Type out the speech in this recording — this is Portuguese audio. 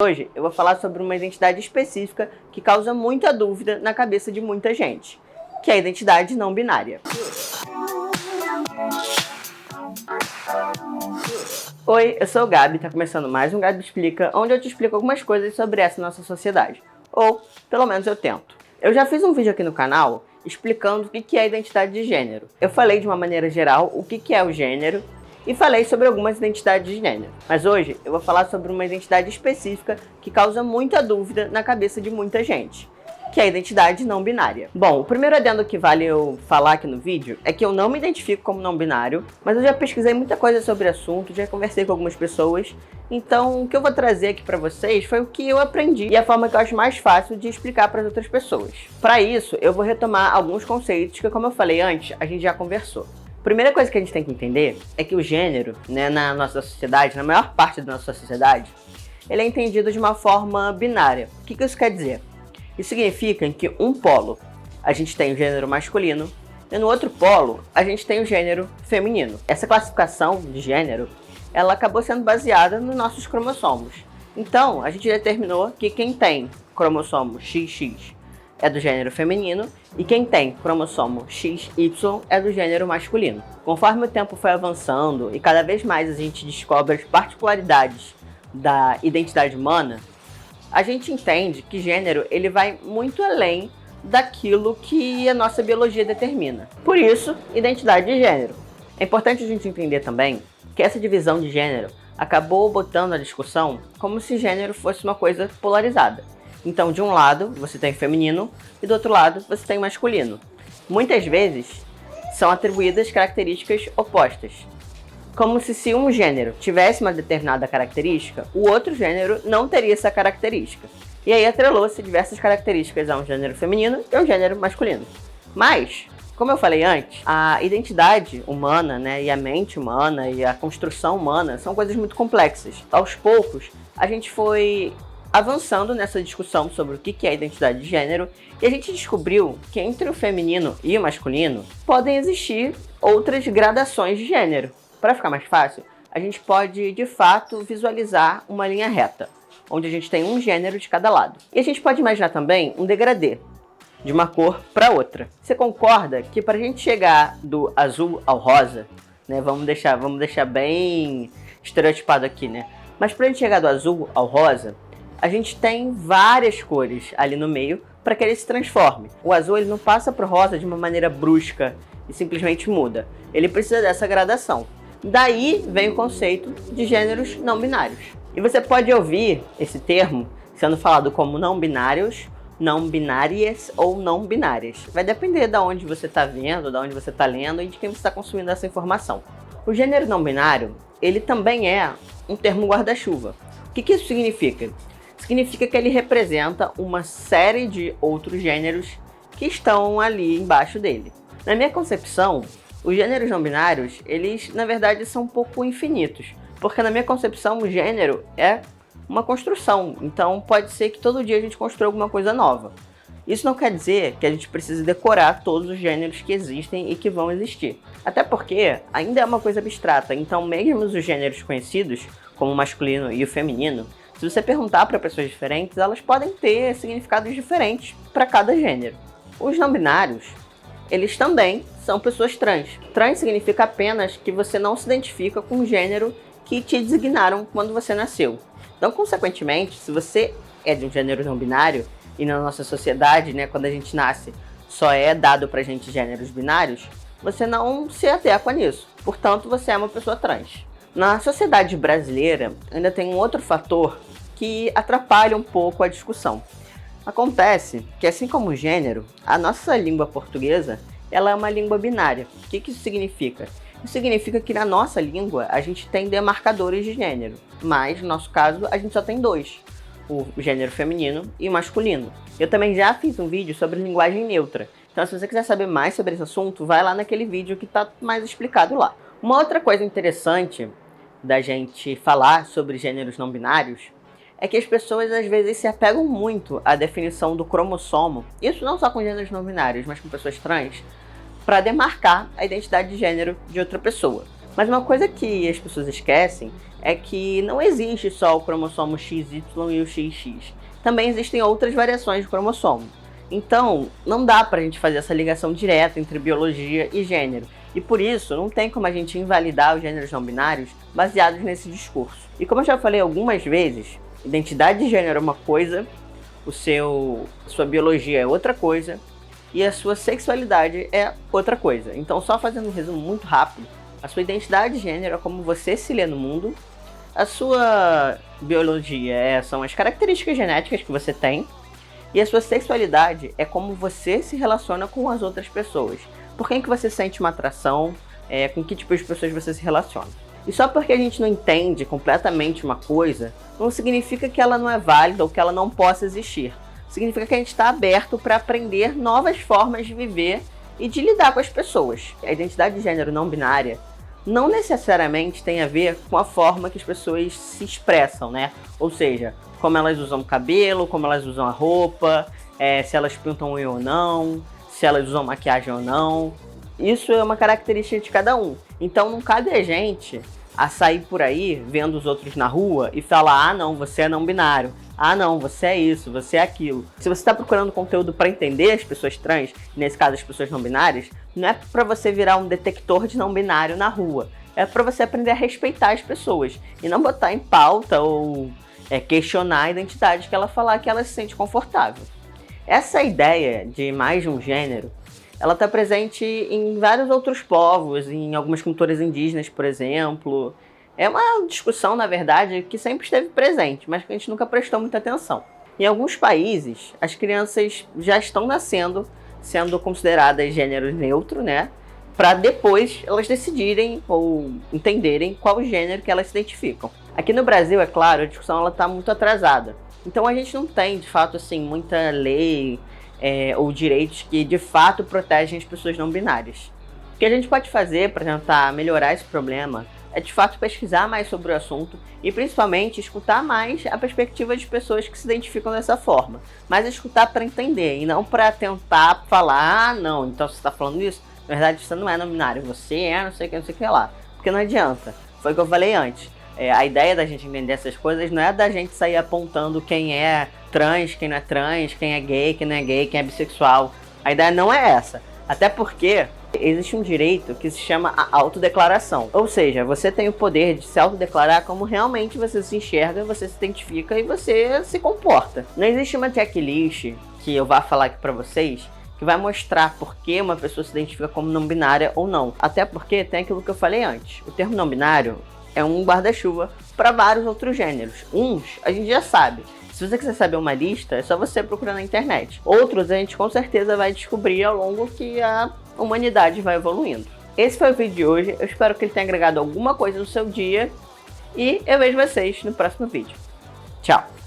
Hoje eu vou falar sobre uma identidade específica que causa muita dúvida na cabeça de muita gente, que é a identidade não binária. Oi, eu sou o Gabi, está começando mais um Gabi Explica, onde eu te explico algumas coisas sobre essa nossa sociedade. Ou, pelo menos eu tento. Eu já fiz um vídeo aqui no canal explicando o que é a identidade de gênero. Eu falei de uma maneira geral o que é o gênero e falei sobre algumas identidades de gênero. Mas hoje eu vou falar sobre uma identidade específica que causa muita dúvida na cabeça de muita gente, que é a identidade não binária. Bom, o primeiro adendo que vale eu falar aqui no vídeo é que eu não me identifico como não binário, mas eu já pesquisei muita coisa sobre o assunto, já conversei com algumas pessoas, então o que eu vou trazer aqui pra vocês foi o que eu aprendi e a forma que eu acho mais fácil de explicar para as outras pessoas. Para isso, eu vou retomar alguns conceitos que, como eu falei antes, a gente já conversou. A primeira coisa que a gente tem que entender é que o gênero, na nossa sociedade, na maior parte da nossa sociedade, ele é entendido de uma forma binária. O que isso quer dizer? Isso significa que um polo a gente tem o gênero masculino e no outro polo a gente tem o gênero feminino. Essa classificação de gênero, ela acabou sendo baseada nos nossos cromossomos. Então, a gente determinou que quem tem cromossomo XX é do gênero feminino e quem tem cromossomo XY é do gênero masculino. Conforme o tempo foi avançando e cada vez mais a gente descobre as particularidades da identidade humana, a gente entende que gênero ele vai muito além daquilo que a nossa biologia determina. Por isso, identidade de gênero. É importante a gente entender também que essa divisão de gênero acabou botando a discussão como se gênero fosse uma coisa polarizada. Então, de um lado, você tem feminino e do outro lado, você tem masculino. Muitas vezes, são atribuídas características opostas. Como se um gênero tivesse uma determinada característica, o outro gênero não teria essa característica. E aí atrelou-se diversas características a um gênero feminino e a um gênero masculino. Mas, como eu falei antes, a identidade humana, e a mente humana e a construção humana são coisas muito complexas. Aos poucos, a gente foi avançando nessa discussão sobre o que é a identidade de gênero e a gente descobriu que entre o feminino e o masculino podem existir outras gradações de gênero. Para ficar mais fácil, a gente pode de fato visualizar uma linha reta, onde a gente tem um gênero de cada lado. E a gente pode imaginar também um degradê, de uma cor para outra. Você concorda que para a gente chegar do azul ao rosa, vamos deixar bem estereotipado aqui, mas para a gente chegar do azul ao rosa, a gente tem várias cores ali no meio para que ele se transforme. O azul ele não passa para o rosa de uma maneira brusca e simplesmente muda. Ele precisa dessa gradação. Daí vem o conceito de gêneros não binários. E você pode ouvir esse termo sendo falado como não binários, não binárias ou não binárias. Vai depender de onde você está vendo, de onde você está lendo e de quem você está consumindo essa informação. O gênero não binário, ele também é um termo guarda-chuva. O que isso significa? Significa que ele representa uma série de outros gêneros que estão ali embaixo dele. Na minha concepção, os gêneros não binários, eles na verdade são um pouco infinitos, porque na minha concepção o gênero é uma construção, então pode ser que todo dia a gente construa alguma coisa nova. Isso não quer dizer que a gente precise decorar todos os gêneros que existem e que vão existir, até porque ainda é uma coisa abstrata, então mesmo os gêneros conhecidos, como o masculino e o feminino, se você perguntar para pessoas diferentes, elas podem ter significados diferentes para cada gênero. Os não binários, eles também são pessoas trans. Trans significa apenas que você não se identifica com o gênero que te designaram quando você nasceu. Então, consequentemente, se você é de um gênero não binário, e na nossa sociedade, quando a gente nasce, só é dado pra gente gêneros binários, você não se adequa nisso. Portanto, você é uma pessoa trans. Na sociedade brasileira, ainda tem um outro fator que atrapalha um pouco a discussão. Acontece que, assim como o gênero, a nossa língua portuguesa ela é uma língua binária. O que isso significa? Isso significa que na nossa língua a gente tem demarcadores de gênero, mas no nosso caso a gente só tem dois, o gênero feminino e o masculino. Eu também já fiz um vídeo sobre linguagem neutra, então se você quiser saber mais sobre esse assunto, vai lá naquele vídeo que está mais explicado lá. Uma outra coisa interessante da gente falar sobre gêneros não binários é que as pessoas às vezes se apegam muito à definição do cromossomo, isso não só com gêneros não binários, mas com pessoas trans, para demarcar a identidade de gênero de outra pessoa. Mas uma coisa que as pessoas esquecem é que não existe só o cromossomo XY e o XX. Também existem outras variações de cromossomo. Então, não dá pra gente fazer essa ligação direta entre biologia e gênero. E por isso, não tem como a gente invalidar os gêneros não binários baseados nesse discurso. E como eu já falei algumas vezes, identidade de gênero é uma coisa, sua biologia é outra coisa, e a sua sexualidade é outra coisa. Então, só fazendo um resumo muito rápido, a sua identidade de gênero é como você se lê no mundo, a sua biologia são as características genéticas que você tem, e a sua sexualidade é como você se relaciona com as outras pessoas. Por quem que você sente uma atração, com que tipo de pessoas você se relaciona. E só porque a gente não entende completamente uma coisa, não significa que ela não é válida ou que ela não possa existir. Significa que a gente está aberto para aprender novas formas de viver e de lidar com as pessoas. A identidade de gênero não binária não necessariamente tem a ver com a forma que as pessoas se expressam, né? Ou seja, como elas usam o cabelo, como elas usam a roupa, se elas pintam unha ou não, se elas usam maquiagem ou não. Isso é uma característica de cada um. Então não cabe a gente a sair por aí vendo os outros na rua e falar: ah não, você é não binário, ah não, você é isso, você é aquilo. Se você está procurando conteúdo para entender as pessoas trans, nesse caso as pessoas não binárias, não é para você virar um detector de não binário na rua. É para você aprender a respeitar as pessoas e não botar em pauta ou questionar a identidade que ela falar que ela se sente confortável. Essa ideia de mais de um gênero, ela está presente em vários outros povos, em algumas culturas indígenas, por exemplo. É uma discussão, na verdade, que sempre esteve presente, mas que a gente nunca prestou muita atenção. Em alguns países, as crianças já estão nascendo, sendo consideradas gênero neutro, né? Para depois elas decidirem ou entenderem qual gênero que elas se identificam. Aqui no Brasil, é claro, a discussão está muito atrasada. Então a gente não tem, de fato, assim, muita lei ou direitos que de fato protegem as pessoas não binárias. O que a gente pode fazer para tentar melhorar esse problema é de fato pesquisar mais sobre o assunto e principalmente escutar mais a perspectiva de pessoas que se identificam dessa forma. Mas escutar para entender e não para tentar falar: ah não, então você está falando isso? Na verdade você não é não binário, você é não sei o que lá. Porque não adianta, foi o que eu falei antes. A ideia da gente entender essas coisas não é da gente sair apontando quem é trans, quem não é trans, quem é gay, quem não é gay, quem é bissexual. A ideia não é essa. Até porque existe um direito que se chama a autodeclaração. Ou seja, você tem o poder de se autodeclarar como realmente você se enxerga, você se identifica e você se comporta. Não existe uma checklist que eu vá falar aqui pra vocês que vai mostrar por que uma pessoa se identifica como não binária ou não. Até porque tem aquilo que eu falei antes. O termo não binário é um guarda-chuva para vários outros gêneros. Uns a gente já sabe. Se você quiser saber uma lista, é só você procurar na internet. Outros a gente com certeza vai descobrir ao longo que a humanidade vai evoluindo. Esse foi o vídeo de hoje. Eu espero que ele tenha agregado alguma coisa no seu dia. E eu vejo vocês no próximo vídeo. Tchau!